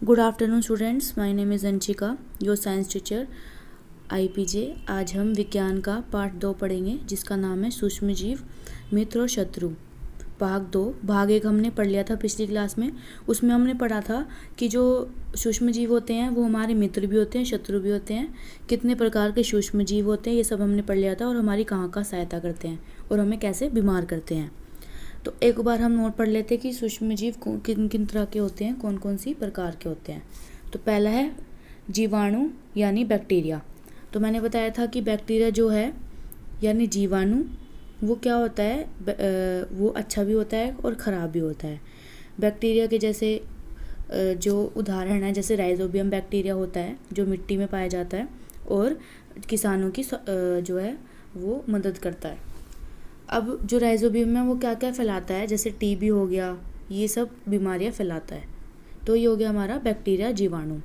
Good afternoon students, my name is Anshika, your science teacher IPJ. आज हम विज्ञान का पार्ट 2 पढ़ेंगे जिसका नाम है सूक्ष्म जीव, मित्र और शत्रु। भाग 2। भाग 1 हमने पढ़ लिया था पिछली क्लास में। उसमें हमने पढ़ा था कि जो सूक्ष्म जीव होते हैं वो हमारे मित्र भी होते हैं, शत्रु भी होते हैं। कितने प्रकार के सूक्ष्म जीव होते हैं ये सब हमने पढ़ लिया था, और हमारी कहाँ कहाँ सहायता करते हैं और हमें कैसे बीमार करते हैं। तो एक बार हम नोट पढ़ लेते हैं कि सूक्ष्म जीव किन किन तरह के होते हैं, कौन कौन सी प्रकार के होते हैं। तो पहला है जीवाणु यानी बैक्टीरिया। तो मैंने बताया था कि बैक्टीरिया जो है यानी जीवाणु वो क्या होता है, वो अच्छा भी होता है और ख़राब भी होता है। बैक्टीरिया के जैसे जो उदाहरण है, जैसे राइजोबियम बैक्टीरिया होता है जो मिट्टी में पाया जाता है और किसानों की जो है वो मदद करता है। अब जो राइजोबियम है वो क्या क्या फैलाता है, जैसे टीबी हो गया, ये सब बीमारियां फैलाता है। तो ये हो गया हमारा बैक्टीरिया, जीवाणु।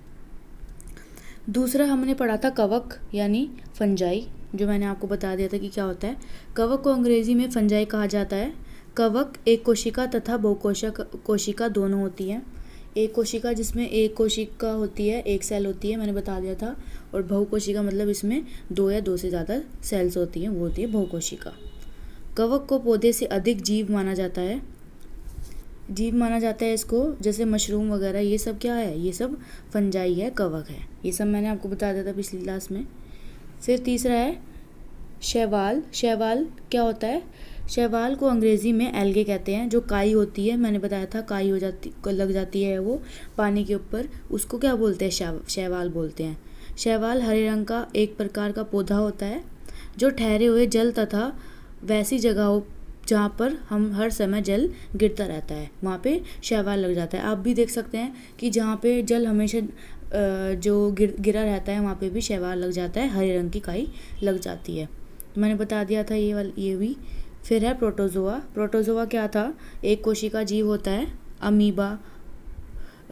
दूसरा हमने पढ़ा था कवक यानी फंजाई, जो मैंने आपको बता दिया था कि क्या होता है। कवक को अंग्रेजी में फंजाई कहा जाता है। कवक एक कोशिका तथा कोशिका दोनों होती है। एक कोशिका जिसमें एक कोशिका होती है, एक सेल होती है, मैंने बता दिया था। और बहुकोशिका मतलब इसमें 2 या 2 से ज़्यादा सेल्स होती हैं, वो होती है बहुकोशिका। कवक को पौधे से अधिक जीव माना जाता है। जीव माना जाता है इसको, जैसे मशरूम वगैरह, ये सब क्या है, ये सब फंजाई है, कवक है। ये सब मैंने आपको बता दिया था पिछली क्लास में। फिर तीसरा है शैवाल। शैवाल क्या होता है, शैवाल को अंग्रेज़ी में एल्गे कहते हैं। जो काई होती है, मैंने बताया था काई लग जाती है वो पानी के ऊपर, उसको क्या बोलते हैं, शैवाल बोलते हैं। शैवाल हरे रंग का एक प्रकार का पौधा होता है जो ठहरे हुए जल तथा वैसी जगहों जहाँ पर हम हर समय जल गिरता रहता है वहाँ पे शैवाल लग जाता है। आप भी देख सकते हैं कि जहाँ पे जल हमेशा जो गिरा रहता है वहाँ पे भी शैवाल लग जाता है, हरे रंग की काई लग जाती है। मैंने बता दिया था ये भी। फिर है प्रोटोजोआ। प्रोटोजोआ क्या था, एक कोशिका जीव होता है। अमीबा,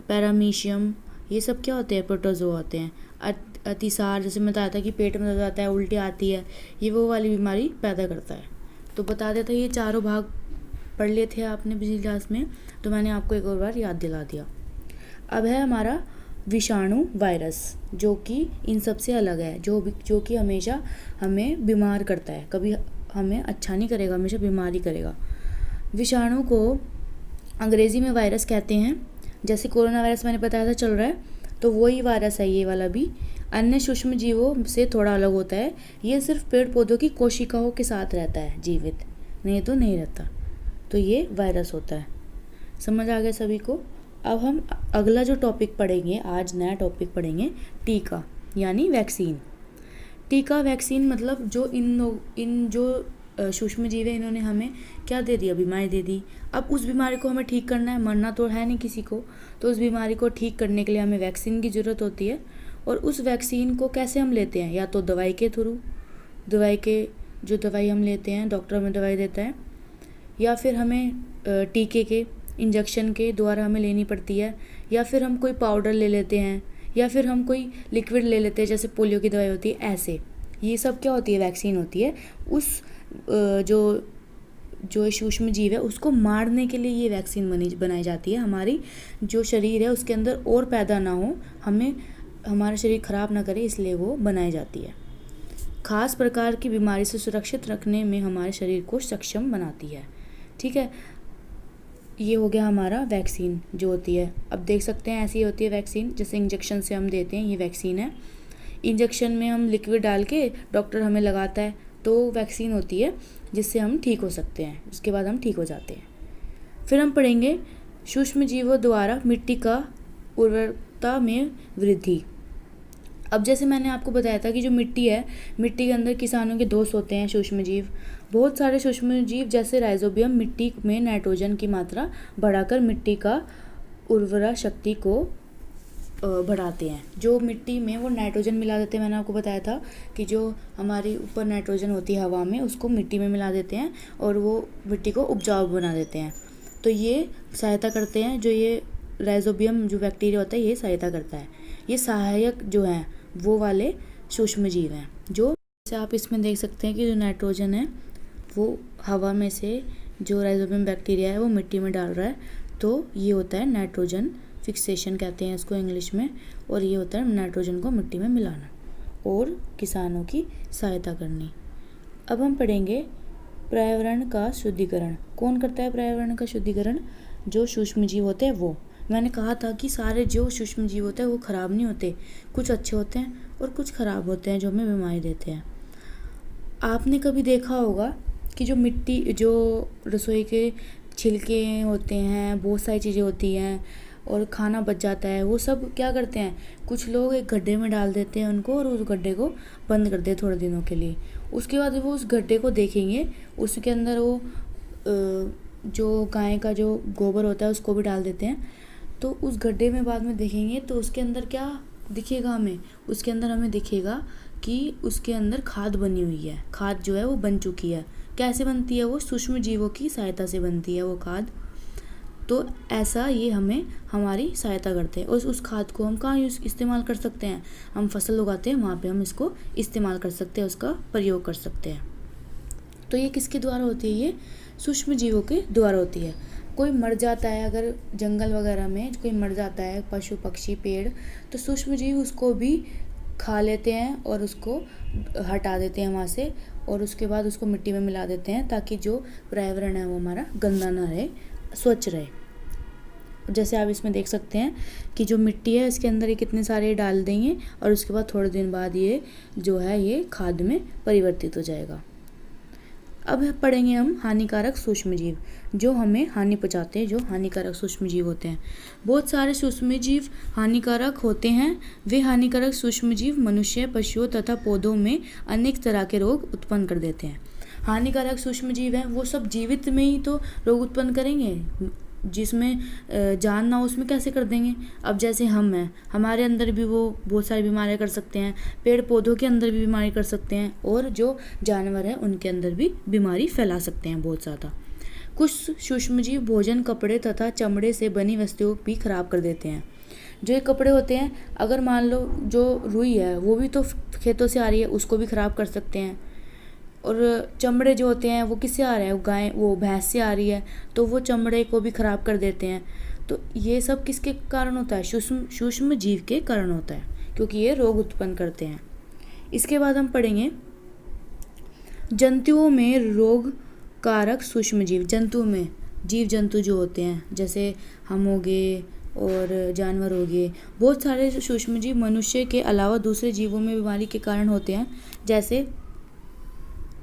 पैरामीशियम, ये सब क्या होते हैं, प्रोटोजोआ होते हैं। अतिसार, जैसे मैं बताया था कि पेट में दर्द आता है, उल्टी आती है, ये वो वाली बीमारी पैदा करता है। तो बता देता, ये चारों भाग पढ़ लिए थे आपने पिछली क्लास में, तो मैंने आपको एक और बार याद दिला दिया। अब है हमारा विषाणु वायरस, जो कि इन सब से अलग है, जो कि हमेशा हमें बीमार करता है, कभी हमें अच्छा नहीं करेगा, हमेशा बीमारी करेगा। विषाणु को अंग्रेज़ी में वायरस कहते हैं। जैसे कोरोना वायरस मैंने बताया था चल रहा है, तो वही वायरस है ये वाला भी। अन्य सूक्ष्म जीवों से थोड़ा अलग होता है। ये सिर्फ पेड़ पौधों की कोशिकाओं के साथ रहता है जीवित, नहीं तो नहीं रहता। तो ये वायरस होता है। समझ आ गया सभी को। अब हम अगला जो टॉपिक पढ़ेंगे, आज नया टॉपिक पढ़ेंगे टीका यानी वैक्सीन। टीका वैक्सीन मतलब जो इन जो सूक्ष्म जीव है, इन्होंने हमें क्या दे दिया, बीमारी दे दी। अब उस बीमारी को हमें ठीक करना है, मरना तो है नहीं किसी को, तो उस बीमारी को ठीक करने के लिए हमें वैक्सीन की ज़रूरत होती है। और उस वैक्सीन को कैसे हम लेते हैं, या तो दवाई के थ्रू, जो दवाई हम लेते हैं, डॉक्टर हमें दवाई देता है, या फिर हमें टीके के इंजेक्शन के द्वारा हमें लेनी पड़ती है, या फिर हम कोई पाउडर ले लेते हैं, या फिर हम कोई लिक्विड ले लेते हैं, जैसे पोलियो की दवाई होती है, ऐसे। ये सब क्या होती है, वैक्सीन होती है। उस जो सूक्ष्म जीव है उसको मारने के लिए ये वैक्सीन बनाई जाती है। हमारी जो शरीर है उसके अंदर और पैदा ना हो, हमारा शरीर खराब ना करे, इसलिए वो बनाई जाती है। खास प्रकार की बीमारी से सुरक्षित रखने में हमारे शरीर को सक्षम बनाती है। ठीक है, ये हो गया हमारा वैक्सीन जो होती है। अब देख सकते हैं ऐसी होती है वैक्सीन, जैसे इंजेक्शन से हम देते हैं, ये वैक्सीन है। इंजेक्शन में हम लिक्विड डाल के डॉक्टर हमें लगाता है, तो वैक्सीन होती है जिससे हम ठीक हो सकते हैं, उसके बाद हम ठीक हो जाते हैं। फिर हम पढ़ेंगे सूक्ष्म जीवों द्वारा मिट्टी का उर्वरता में वृद्धि। अब जैसे मैंने आपको बताया था कि जो मिट्टी है, मिट्टी के अंदर किसानों के दोस्त होते हैं सूक्ष्म जीव। बहुत सारे सूक्ष्म जीव जैसे राइजोबियम मिट्टी में नाइट्रोजन की मात्रा बढ़ाकर मिट्टी का उर्वरा शक्ति को बढ़ाते हैं। जो मिट्टी में वो नाइट्रोजन मिला देते हैं, मैंने आपको बताया था कि जो हमारी ऊपर नाइट्रोजन होती है हवा में, उसको मिट्टी में मिला देते हैं और वो मिट्टी को उपजाऊ बना देते हैं। तो ये सहायता करते हैं, जो ये राइजोबियम जो बैक्टीरिया होता है ये सहायता करता है। ये सहायक जो हैं वो वाले सूक्ष्म जीव हैं। जो जैसे आप इसमें देख सकते हैं कि जो नाइट्रोजन है वो हवा में से जो राइजोबियम बैक्टीरिया है वो मिट्टी में डाल रहा है, तो ये होता है नाइट्रोजन फिक्सेशन कहते हैं इसको इंग्लिश में, और ये होता है नाइट्रोजन को मिट्टी में मिलाना और किसानों की सहायता करनी। अब हम पढ़ेंगे पर्यावरण का शुद्धिकरण। कौन करता है पर्यावरण का शुद्धिकरण? जो सूक्ष्म जीव होते हैं वो। मैंने कहा था कि सारे जो सूक्ष्म जीव होते हैं वो ख़राब नहीं होते, कुछ अच्छे होते हैं और कुछ ख़राब होते हैं जो हमें बीमारी देते हैं। आपने कभी देखा होगा कि जो मिट्टी, जो रसोई के छिलके होते हैं, बहुत सारी चीज़ें होती हैं और खाना बच जाता है, वो सब क्या करते हैं, कुछ लोग एक गड्ढे में डाल देते हैं उनको और उस गड्ढे को बंद कर देते थोड़े दिनों के लिए। उसके बाद वो उस गड्ढे को देखेंगे, उसके अंदर वो जो गाय का जो गोबर होता है उसको भी डाल देते हैं। तो उस गड्ढे में बाद में देखेंगे तो उसके अंदर क्या दिखेगा हमें, उसके अंदर हमें दिखेगा कि उसके अंदर खाद बनी हुई है। खाद जो है वो बन चुकी है। कैसे बनती है वो? सूक्ष्म जीवों की सहायता से बनती है वो खाद। तो ऐसा ये हमें हमारी सहायता करते हैं। और उस खाद को हम कहाँ इस्तेमाल कर सकते हैं? हम फसल उगाते हैं वहाँ पे हम इसको इस्तेमाल कर सकते हैं, उसका प्रयोग कर सकते हैं। तो ये किसके द्वारा होती है? ये सूक्ष्म जीवों के द्वारा होती है। कोई मर जाता है, अगर जंगल वगैरह में कोई मर जाता है, पशु पक्षी पेड़, तो सूक्ष्म जीव उसको भी खा लेते हैं और उसको हटा देते हैं वहाँ से, और उसके बाद उसको मिट्टी में मिला देते हैं ताकि जो पर्यावरण है वो हमारा गंदा ना रहे, स्वच्छ रहे। जैसे आप इसमें देख सकते हैं कि जो मिट्टी है इसके अंदर ये कितने सारे डाल देंगे और उसके बाद थोड़े दिन बाद ये जो है ये खाद में परिवर्तित हो जाएगा। अब पढ़ेंगे हम हानिकारक सूक्ष्म जीव, जो हमें हानि पहुंचाते हैं, जो हानिकारक सूक्ष्म जीव होते हैं। बहुत सारे सूक्ष्म जीव हानिकारक होते हैं। वे हानिकारक सूक्ष्म जीव मनुष्य, पशुओं तथा पौधों में अनेक तरह के रोग उत्पन्न कर देते हैं। हानिकारक सूक्ष्म जीव हैं वो सब जीवित में ही तो रोग उत्पन्न करेंगे, जिसमें जान ना हो उसमें कैसे कर देंगे। अब जैसे हम हैं, हमारे अंदर भी वो बहुत सारी बीमारियां कर सकते हैं, पेड़ पौधों के अंदर भी बीमारी कर सकते हैं, और जो जानवर हैं उनके अंदर भी बीमारी फैला सकते हैं बहुत ज़्यादा। कुछ सूक्ष्मजीव भोजन, कपड़े तथा चमड़े से बनी वस्तुओं भी खराब कर देते हैं। जो ये कपड़े होते हैं, अगर मान लो जो रुई है वो भी तो खेतों से आ रही है, उसको भी ख़राब कर सकते हैं। और चमड़े जो होते हैं वो किससे आ रहे हैं? गाय, वो भैंस से आ रही है, तो वो चमड़े को भी ख़राब कर देते हैं। तो ये सब किसके कारण होता है? सूक्ष्म जीव के कारण होता है, क्योंकि ये रोग उत्पन्न करते हैं। इसके बाद हम पढ़ेंगे जंतुओं में रोग कारक सूक्ष्म जीव। जंतु में जीव जंतु जो होते हैं, जैसे हम हो गए और जानवर हो गए, बहुत सारे सूक्ष्म जीव मनुष्य के अलावा दूसरे जीवों में बीमारी के कारण होते हैं। जैसे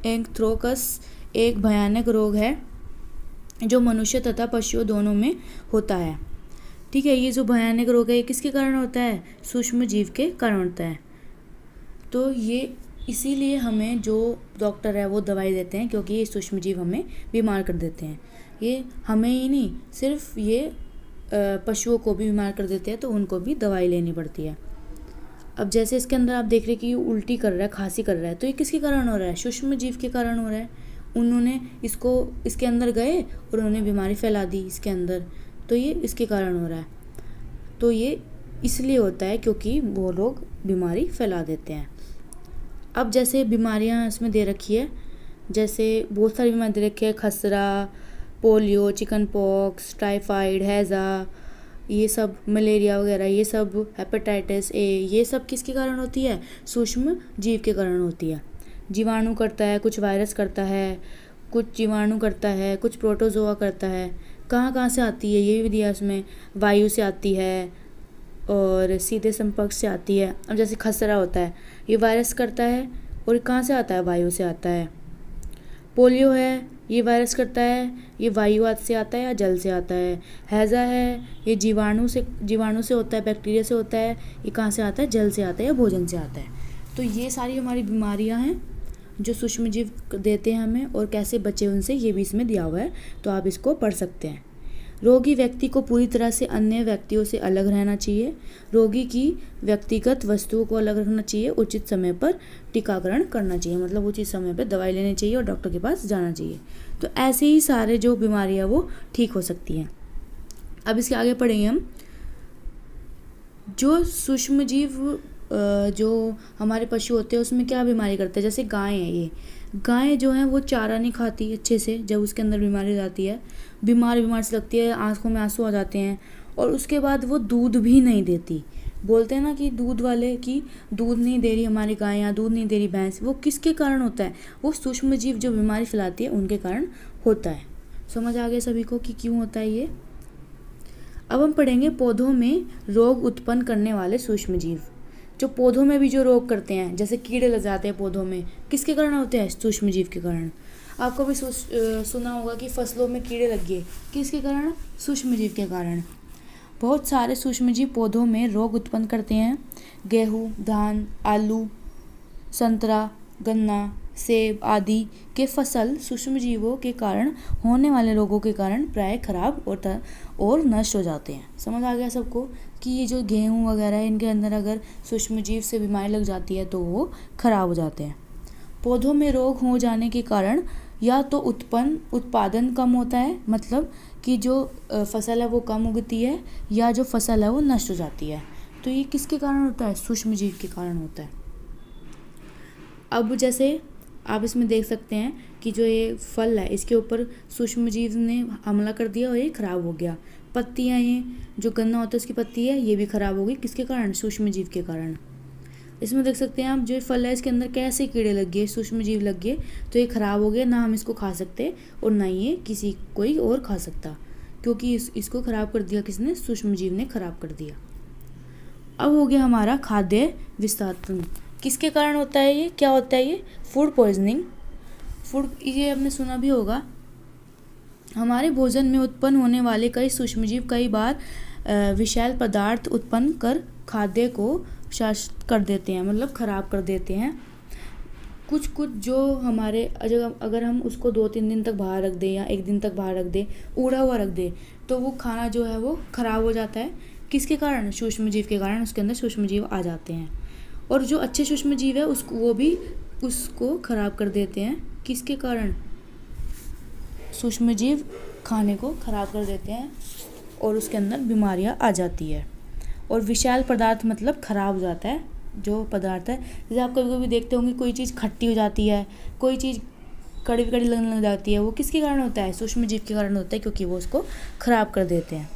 एंथ्रोकस एक भयानक रोग है जो मनुष्य तथा पशुओं दोनों में होता है। ठीक है, ये जो भयानक रोग है ये किसके कारण होता है? सूक्ष्म जीव के कारण होता है। तो ये इसीलिए हमें जो डॉक्टर है वो दवाई देते हैं, क्योंकि ये सूक्ष्म जीव हमें बीमार कर देते हैं। ये हमें ही नहीं, सिर्फ ये पशुओं को भी बीमार कर देते हैं, तो उनको भी दवाई लेनी पड़ती है। अब जैसे इसके अंदर आप देख रहे हैं कि ये उल्टी कर रहा है, खांसी कर रहा है, तो ये किसके कारण हो रहा है? सूक्ष्म जीव के कारण हो रहा है। उन्होंने इसके अंदर गए और उन्होंने बीमारी फैला दी इसके अंदर, तो ये इसके कारण हो रहा है। तो ये इसलिए होता है क्योंकि वो लोग बीमारी फैला देते हैं। अब जैसे बीमारियां इसमें दे रखी है, जैसे बहुत सारी बीमारी दे रखी है, खसरा, पोलियो, चिकन पॉक्स, टाइफाइड, हैज़ा, ये सब, मलेरिया वगैरह, ये सब, हेपेटाइटिस ए, ये सब किसके कारण होती है? सूक्ष्म जीव के कारण होती है। जीवाणु करता है, कुछ वायरस करता है, कुछ जीवाणु करता है, कुछ प्रोटोजोआ करता है। कहाँ कहाँ से आती है ये भी दिया इसमें, वायु से आती है और सीधे संपर्क से आती है। अब जैसे खसरा होता है, ये वायरस करता है और कहाँ से आता है? वायु से आता है। पोलियो है, ये वायरस करता है, ये वायु से आता है या जल से आता है। हैज़ा है, ये जीवाणु से होता है, बैक्टीरिया से होता है। ये कहाँ से आता है? जल से आता है या भोजन से आता है। तो ये सारी हमारी बीमारियां हैं जो सूक्ष्म जीव देते हैं हमें, और कैसे बचे उनसे ये भी इसमें दिया हुआ है, तो आप इसको पढ़ सकते हैं। रोगी व्यक्ति को पूरी तरह से अन्य व्यक्तियों से अलग रहना चाहिए। रोगी की व्यक्तिगत वस्तुओं को अलग रखना चाहिए। उचित समय पर टीकाकरण करना चाहिए, मतलब उचित समय पर दवाई लेनी चाहिए और डॉक्टर के पास जाना चाहिए। तो ऐसे ही सारे जो बीमारियां वो ठीक हो सकती हैं। अब इसके आगे पढ़ेंगे हम जो सूक्ष्म जीव जो हमारे पशु होते हैं उसमें क्या बीमारी करते हैं। जैसे गाय है, ये गाय जो है वो चारा नहीं खाती अच्छे से, जब उसके अंदर बीमारी हो जाती है, बीमार से लगती है, आंखों में आंसू आ जाते हैं और उसके बाद वो दूध भी नहीं देती। बोलते हैं ना कि दूध वाले कि दूध नहीं दे रही हमारी गाय या दूध नहीं दे रही भैंस, वो किसके कारण होता है? वो सूक्ष्म जीव जो बीमारी फैलाती है उनके कारण होता है। समझ आ गया सभी को कि क्यों होता है ये। अब हम पढ़ेंगे पौधों में रोग उत्पन्न करने वाले सूक्ष्म जीव। जो पौधों में भी जो रोग करते हैं, जैसे कीड़े लग जाते हैं पौधों में, किसके कारण होते हैं? सूक्ष्म जीव के कारण। आपको भी सुना होगा कि फसलों में कीड़े लग गए, किसके कारण? सूक्ष्म जीव के कारण। बहुत सारे सूक्ष्म जीव पौधों में रोग उत्पन्न करते हैं। गेहूँ, धान, आलू, संतरा, गन्ना, सेब आदि के फसल सूक्ष्म जीवों के कारण होने वाले रोगों के कारण प्राय खराब और नष्ट हो जाते हैं। समझ आ गया सबको कि ये जो गेहूँ वगैरह है, इनके अंदर अगर सूक्ष्म जीव से बीमारी लग जाती है तो वो खराब हो जाते हैं। पौधों में रोग हो जाने के कारण या तो उत्पादन कम होता है, मतलब कि जो फसल है वो कम उगती है, या जो फसल है वो नष्ट हो जाती है। तो ये किसके कारण होता है? सूक्ष्म जीव के कारण होता है। अब जैसे आप इसमें देख सकते हैं कि जो ये फल है इसके ऊपर सूक्ष्म जीव ने हमला कर दिया और ये खराब हो गया। पत्तियाँ, ये जो गन्ना होता है उसकी पत्ती है, ये भी खराब हो गई। किसके कारण? सूक्ष्म जीव के कारण। इसमें देख सकते हैं आप, जो फल है इसके अंदर कैसे कीड़े लग गए, सूक्ष्म जीव लग गए, तो ये खराब हो गया। ना हम इसको खा सकते और ना ये किसी कोई और खा सकता, क्योंकि इसको खराब कर दिया किसने? सूक्ष्म जीव ने खराब कर दिया। अब हो गया हमारा खाद्य विस्थापन। किसके कारण होता है ये? क्या होता है ये? Food poisoning. ये आपने सुना भी होगा। हमारे भोजन में उत्पन्न होने वाले कई सूक्ष्मजीव कई बार विषैले पदार्थ उत्पन्न कर खाद्य को क्षत कर देते हैं, मतलब खराब कर देते हैं। कुछ जो हमारे अगर हम उसको 2-3 दिन तक बाहर रख दें या 1 दिन तक बाहर रख दें, उड़ा हुआ रख दें, तो वो खाना जो है वो खराब हो जाता है। किसके कारण? सूक्ष्मजीव के कारण। उसके अंदर सूक्ष्मजीव आ जाते हैं और जो अच्छे सूक्ष्मजीव है वो भी उसको खराब कर देते हैं। किसके कारण? सूक्ष्मजीव खाने को खराब कर देते हैं और उसके अंदर बीमारियां आ जाती है। और विषैले पदार्थ मतलब खराब हो जाता है जो पदार्थ है। जैसे आप कभी कभी देखते होंगे कोई चीज़ खट्टी हो जाती है, कोई चीज़ कड़वी लगने लग जाती है, वो किसके कारण होता है? सूक्ष्मजीव के कारण होता है, क्योंकि वो उसको खराब कर देते हैं।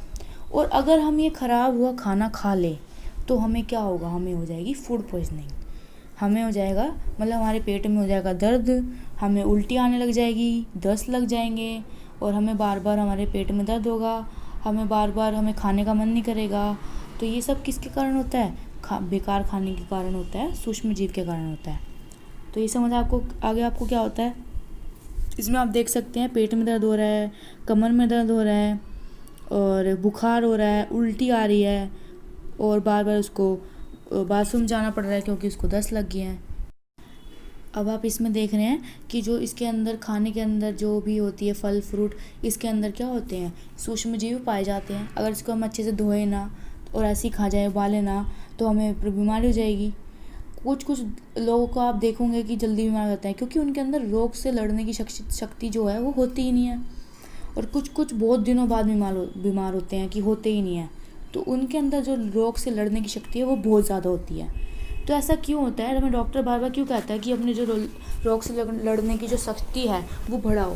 और अगर हम ये खराब हुआ खाना खा लें तो हमें क्या होगा? हमें हो जाएगी फूड पॉइजनिंग। हमें हो जाएगा, मतलब हमारे पेट में हो जाएगा दर्द, हमें उल्टी आने लग जाएगी, दस्त लग जाएंगे और हमें बार बार हमारे पेट में दर्द होगा, हमें बार बार हमें खाने का मन नहीं करेगा। तो ये सब किसके कारण होता है? बेकार खाने के कारण होता है, सूक्ष्मजीव के कारण होता है। तो ये समझ आपको आगे आपको क्या होता है। इसमें आप देख सकते हैं पेट में दर्द हो रहा है, कमर में दर्द हो रहा है और बुखार हो रहा है, उल्टी आ रही है और बार बार उसको बाथरूम जाना पड़ रहा है क्योंकि उसको दस्त लग गया है। अब आप इसमें देख रहे हैं कि जो इसके अंदर खाने के अंदर जो भी होती है फल फ्रूट, इसके अंदर क्या होते हैं? सूक्ष्मजीव पाए जाते हैं। अगर इसको हम अच्छे से धोए ना और ऐसे ही खा जाए, उबाले ना, तो हमें बीमारी हो जाएगी। कुछ लोगों को आप देखोगे कि जल्दी बीमार होता है क्योंकि उनके अंदर रोग से लड़ने की शक्ति जो है वो होती ही नहीं है। और कुछ बहुत दिनों बाद बीमार होते हैं कि होते ही नहीं है, तो उनके अंदर जो रोग से लड़ने की शक्ति है वो बहुत ज़्यादा होती है। तो ऐसा क्यों होता है? हमें डॉक्टर बार बार क्यों कहता है कि अपने जो रोग से लड़ने की जो शक्ति है वो बढ़ाओ,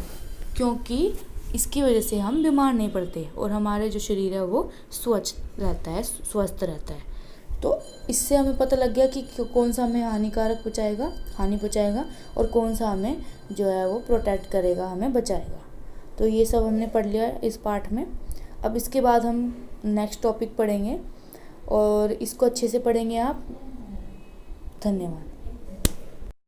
क्योंकि इसकी वजह से हम बीमार नहीं पड़ते और हमारे जो शरीर है वो स्वच्छ रहता है, स्वस्थ रहता है। तो इससे हमें पता लग गया कि कौन सा हमें हानि पहुँचाएगा और कौन सा हमें जो है वो प्रोटेक्ट करेगा, हमें बचाएगा। तो ये सब हमने पढ़ लिया इस पाठ में। अब इसके बाद हम नेक्स्ट टॉपिक पढ़ेंगे और इसको अच्छे से पढ़ेंगे आप। धन्यवाद।